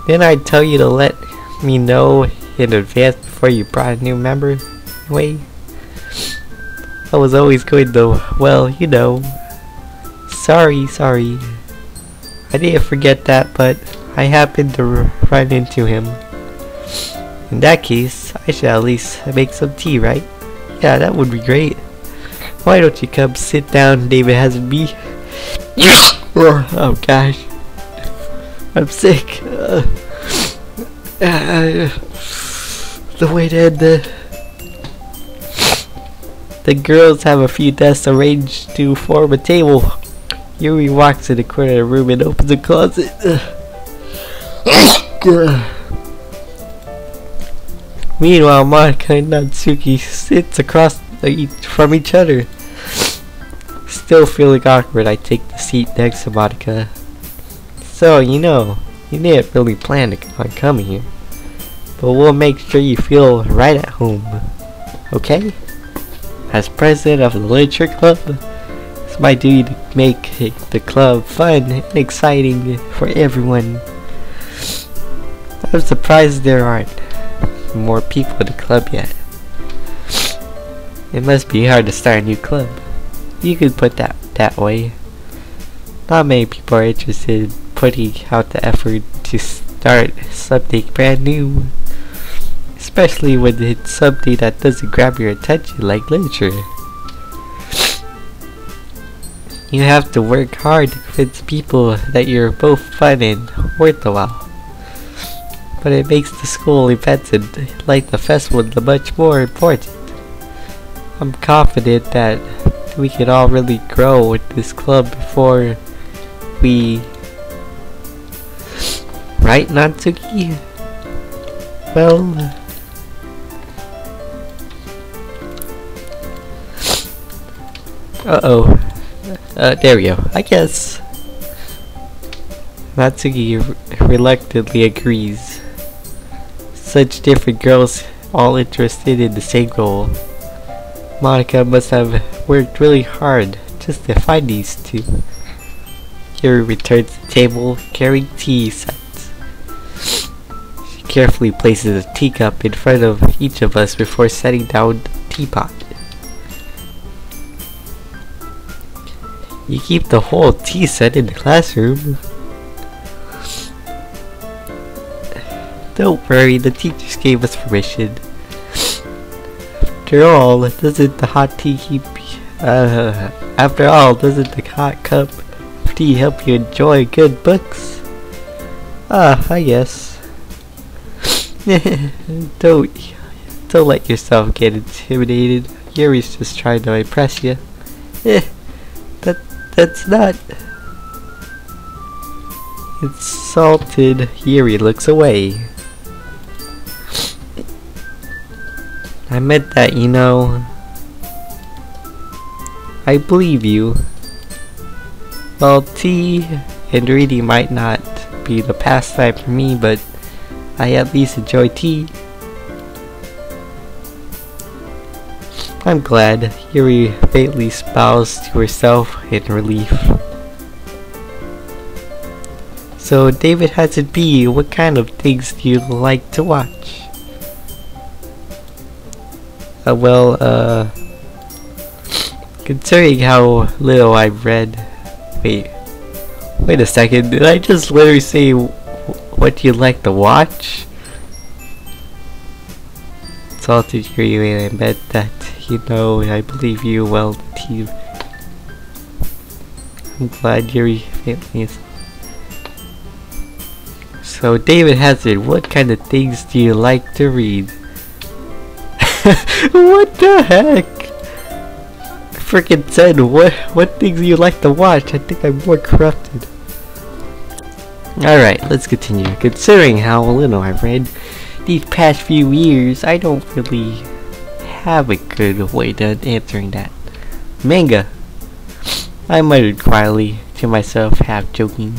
didn't I tell you to let me know in advance before you brought a new member? Wait, I was always going to, well, you know. Sorry. I didn't forget that, but I happened to run into him. In that case, I should at least make some tea, right? Yeah, that would be great. Why don't you come sit down, David Hazard B? Oh gosh, I'm sick. The way to end the girls have a few desks arranged to form a table. Yuri walks in the corner of the room and opens a closet. Meanwhile, Monica and Natsuki sits across from each other. Still feeling awkward, I take the seat next to Monica. So, you didn't really plan on coming here, but we'll make sure you feel right at home. Okay? As president of the literature club, it's my duty to make the club fun and exciting for everyone. I'm surprised there aren't more people in the club yet. It must be hard to start a new club. You could put that way. Not many people are interested in putting out the effort to start something brand new. Especially when it's something that doesn't grab your attention like literature. You have to work hard to convince people that you're both fun and worth the while. But it makes the school events and like the festival much more important. I'm confident that we can all really grow with this club before we... Right, Natsuki? Well... Uh-oh. There we go. I guess Natsuki reluctantly agrees. Such different girls, all interested in the same goal. Monica must have worked really hard just to find these two. Yuri returns to the table carrying tea sets. She carefully places a teacup in front of each of us before setting down the teapot. You keep the whole tea set in the classroom. Don't worry, the teachers gave us permission. After all, doesn't the hot cup of tea help you enjoy good books? I guess. Don't let yourself get intimidated. Yuri's just trying to impress you. That's not... Insulted, Yuri looks away. I meant that, you know. I believe you. Well, tea and reading might not be the pastime for me, but I at least enjoy tea. I'm glad. Yuri faintly smiles to herself in relief. So, David Hudson B, what kind of things do you like to watch? Considering how little I've read... Wait a second, did I just literally say what do you like to watch? Salted Yuri, and I bet that, you know, I believe you well, team. I'm glad Yuri faintly is. So, David Hazard, what kind of things do you like to read? What the heck? I freaking said, what things do you like to watch? I think I'm more corrupted. Alright, let's continue. Considering how little I've read these past few years, I don't really have a good way to answering that. Manga! I muttered quietly to myself, half joking.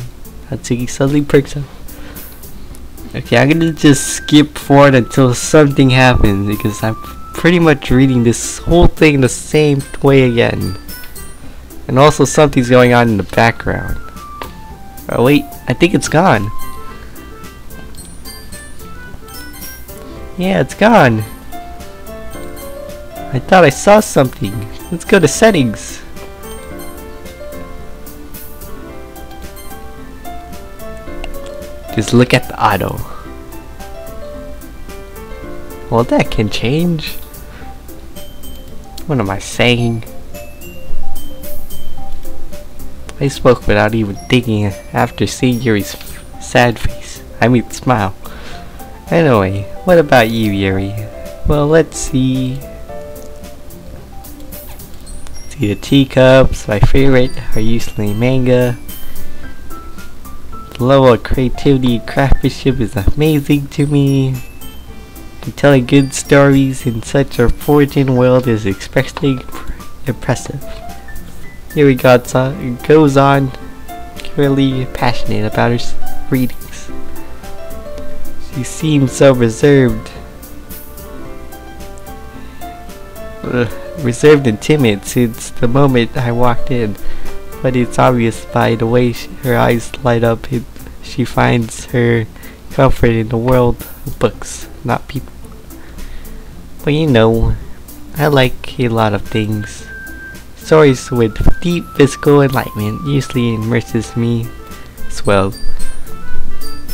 Natsuki suddenly perks up. Okay, I'm gonna just skip forward until something happens because I'm pretty much reading this whole thing the same way again. And also something's going on in the background. Oh wait, I think it's gone. Yeah, it's gone. I thought I saw something. Let's go to settings. Just look at the auto. Well, that can change. What am I saying? I spoke without even thinking after seeing Yuri's sad face. I mean, smile. Anyway, what about you, Yuri? Well, let's see. See, the teacups, my favorite, are usually manga. The level of creativity and craftsmanship is amazing to me. And telling good stories in such a forging world is especially impressive. Yuri goes on, really passionate about her readings. She seems so reserved. reserved and timid since the moment I walked in, but it's obvious by the way her eyes light up. She finds her comfort in the world of books, not people. But you know, I like a lot of things. Stories with deep physical enlightenment usually immerses me as well.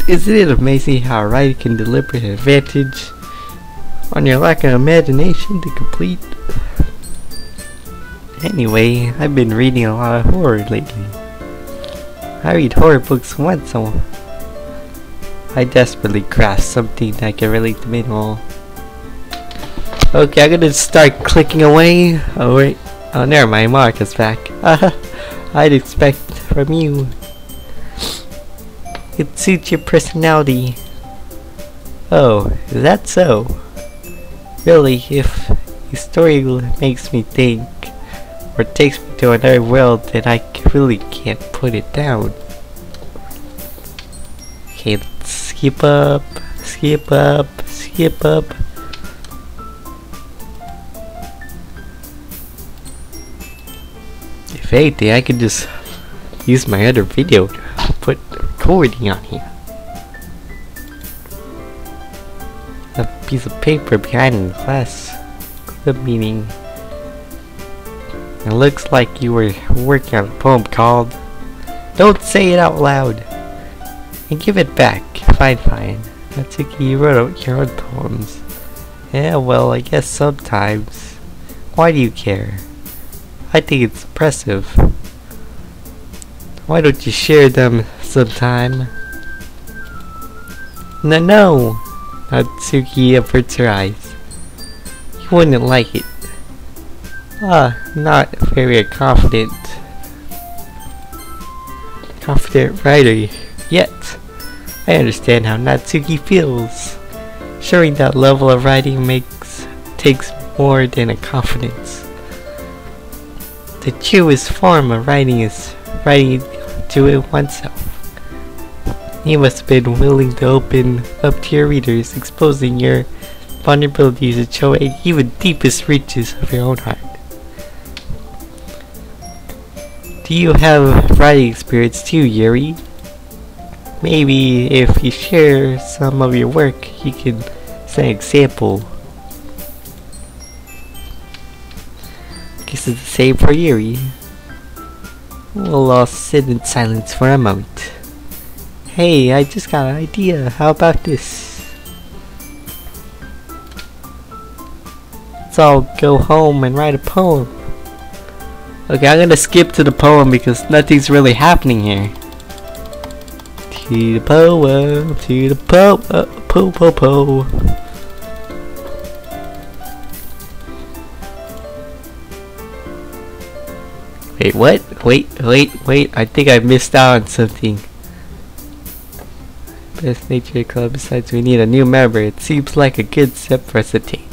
Isn't it amazing how a writer can deliver an advantage on your lack of imagination to complete? Anyway, I've been reading a lot of horror lately. I read horror books once a while. I desperately craft something that can relate to minimal. Okay, I'm gonna start clicking away. Oh wait, oh never mind, Marcus back. I'd expect from you. It suits your personality. Oh, is that so? Really, if a story makes me think, or takes me to another world, then I really can't put it down. Okay, let's skip up, skip up, skip up. If anything, I could just use my other video to put recording on here. A piece of paper behind in the class club meeting. It looks like you were working on a poem called "Don't Say It Out Loud." And give it back. Fine, fine. Natsuki, you wrote out your own poems. Yeah, well, I guess sometimes. Why do you care? I think it's impressive. Why don't you share them sometime? No! Natsuki averts her eyes. You wouldn't like it. Not very confident writer yet. I understand how Natsuki feels. Sharing that level of writing takes more than a confidence. The truest form of writing is writing to it oneself. You must have been willing to open up to your readers, exposing your vulnerabilities and showing even deepest reaches of your own heart. Do you have writing experience too, Yuri? Maybe if you share some of your work, you can set an example. Guess it's the same for Yuri. We'll all sit in silence for a moment. Hey, I just got an idea. How about this? Let's all go home and write a poem. Okay, I'm gonna skip to the poem because nothing's really happening here. To the poem, to the po. Wait, what? Wait, I think I missed out on something. Best Nature Club, besides we need a new member. It seems like a good step for us to take.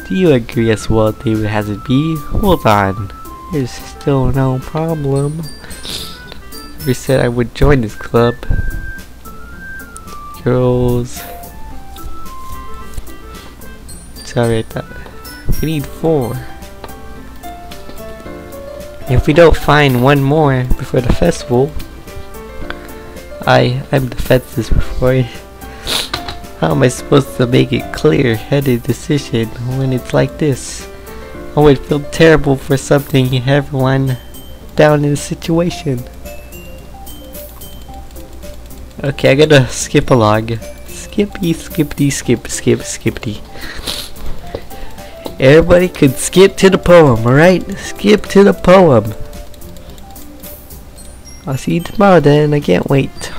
Do you agree as well, David has it be? Hold on. There's still no problem. I said I would join this club. Girls. Sorry, I thought we need 4. If we don't find one more before the festival, I'm defenseless before. How am I supposed to make a clear-headed decision when it's like this? I would feel terrible for something everyone down in the situation. Okay, I'm gonna skip along. Skippity. Everybody could skip to the poem, alright? Skip to the poem. I'll see you tomorrow then, I can't wait.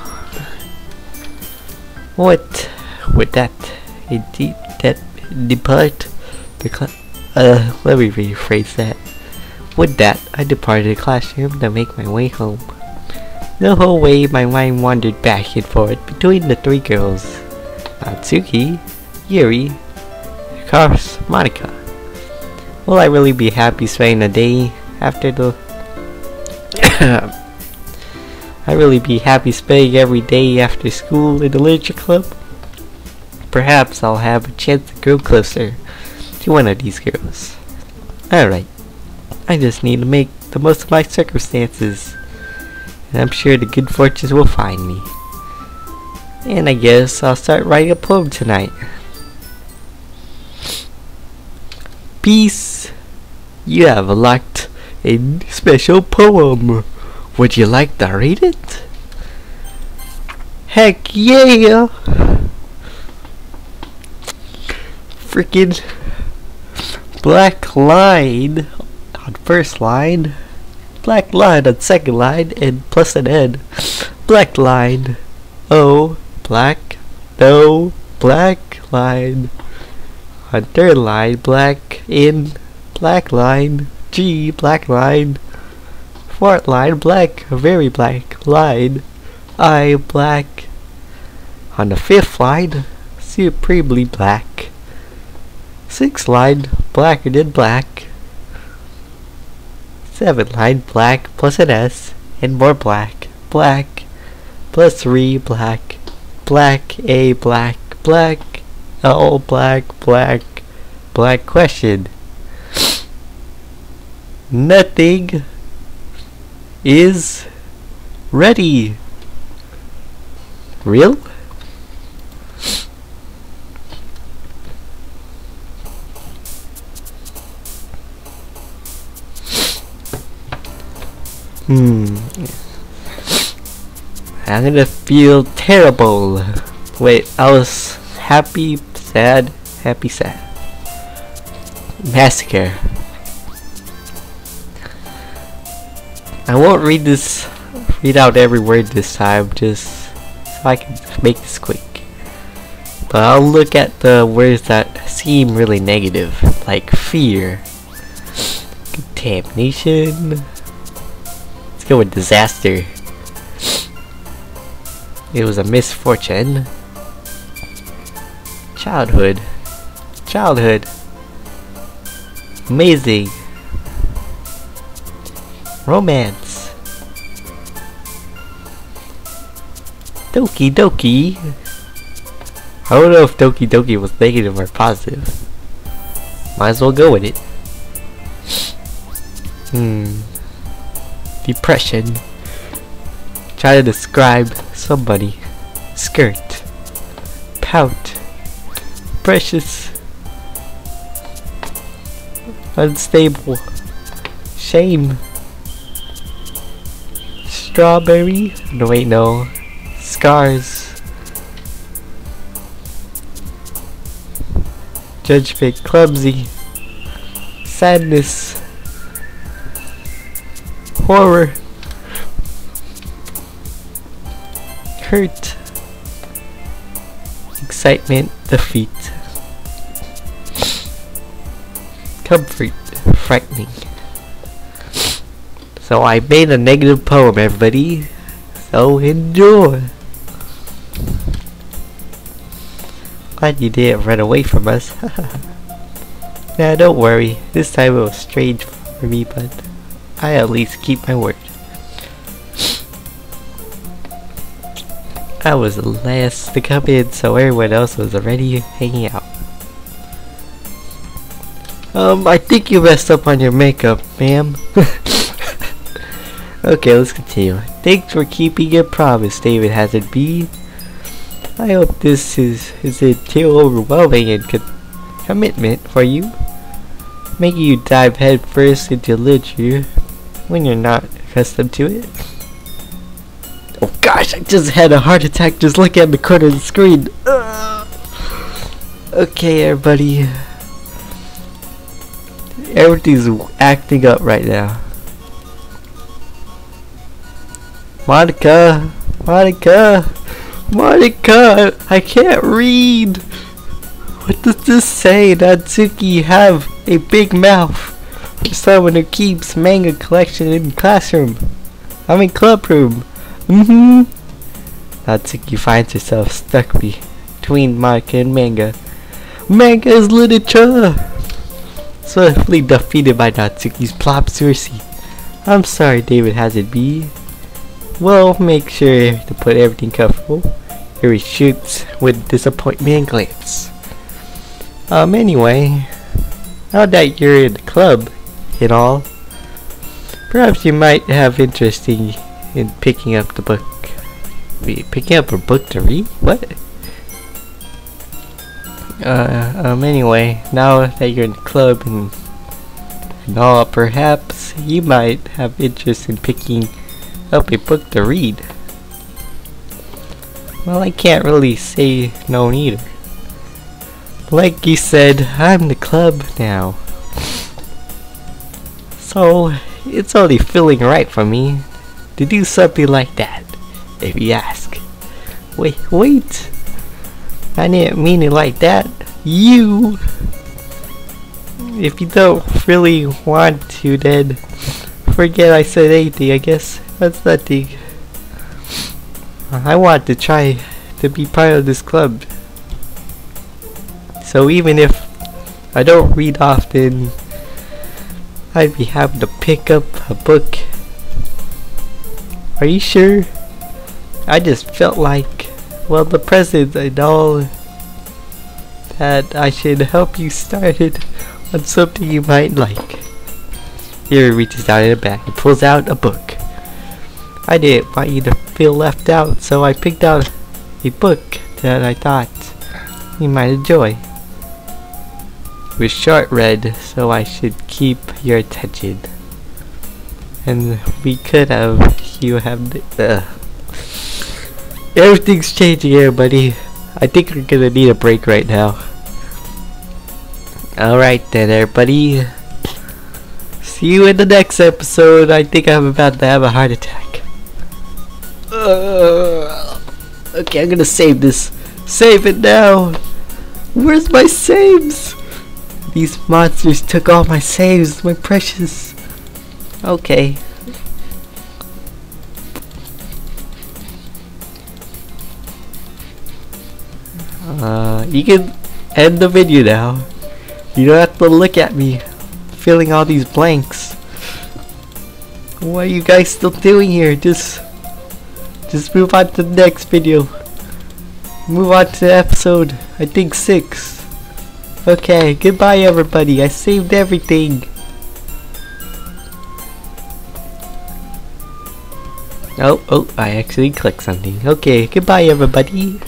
What? With that, depart the class. Let me rephrase that. With that, I departed the classroom to make my way home. The whole way, my mind wandered back and forth between the 3 girls. Natsuki, Yuri, of course, Monica. Will I really be happy spending a day after the... I really be happy spending every day after school in the literature club? Perhaps I'll have a chance to grow closer to one of these girls. Alright, I just need to make the most of my circumstances, and I'm sure the good fortunes will find me. And I guess I'll start writing a poem tonight. Peace! You have unlocked a special poem. Would you like to read it? Heck yeah! Freaking black line on first line, black line on second line, and plus an N. Black line. O, black, no, black line. On third line, black in, black line, G, black line. Fourth line, black, very black line, I, black. On the fifth line, supremely black. Sixth line, blacker than black. Seventh line, black plus an S, and more black, black, plus 3, black, black, A, black, black, L, black, black, black question. Nothing is ready. Real? I'm gonna feel terrible. Wait, I was happy, sad, happy, sad. Massacre. I won't read out every word this time, just so I can make this quick. But I'll look at the words that seem really negative, like fear, contamination. Let's go with disaster. It was a misfortune. Childhood. Amazing. Romance. Doki Doki. I don't know if Doki Doki was negative or positive. Might as well go with it. Depression. Try to describe somebody. Skirt. Pout. Precious. Unstable. Shame. Strawberry. No, wait, no. Scars. Judgment. Clumsy. Sadness. Horror. Hurt. Excitement. Defeat. Comfort. Frightening. So I made a negative poem, everybody. So enjoy. Glad you didn't run away from us. Nah, don't worry. This time it was strange for me, but I at least keep my word. I was the last to come in, so everyone else was already hanging out. I think you messed up on your makeup, ma'am. Okay, let's continue. Thanks for keeping your promise, David Hazard B. I hope this isn't too overwhelming in commitment for you. Making you dive headfirst into literature when you're not accustomed to it. Oh gosh, I just had a heart attack just looking at the corner of the screen. Okay, everybody. Everything's acting up right now. Monica! I can't read! What does this say? Natsuki have a big mouth for someone who keeps manga collection in classroom. Clubroom. Natsuki finds herself stuck between Monica and manga. Manga is literature! Swiftly defeated by Natsuki's plop Sursi. I'm sorry, David Hazard B. Well, make sure to put everything comfortable. Here he shoots with disappointment and glance. Anyway, now that you're in the club, and all. Perhaps you might have interest in picking up the book. Picking up a book to read? What? Anyway, now that you're in the club and all, perhaps you might have interest in picking up a book to read. Well, I can't really say no neither. Like you said, I'm the club now. So, it's only feeling right for me to do something like that, if you ask. Wait. I didn't mean it like that. You! If you don't really want to, then forget I said anything, I guess. That's nothing. I want to try to be part of this club. So even if I don't read often, I'd be happy to pick up a book. Are you sure? I just felt like, well, the present and all, that I should help you started on something you might like. Here he reaches out in the bag and pulls out a book. I didn't want you to feel left out, so I picked out a book that I thought you might enjoy. It was short read, so I should keep your attention. And we could have you have the everything's changing here, buddy. I think we're gonna need a break right now. Alright then, everybody. See you in the next episode. I think I'm about to have a heart attack. Okay, I'm gonna save this. Save it now. Where's my saves? These monsters took all my saves, my precious. Okay. You can end the video now. You don't have to look at me filling all these blanks. What are you guys still doing here? Just move on to the next video. Move on to episode, I think 6. Okay, goodbye everybody. I saved everything. Oh, I actually clicked something. Okay, goodbye everybody.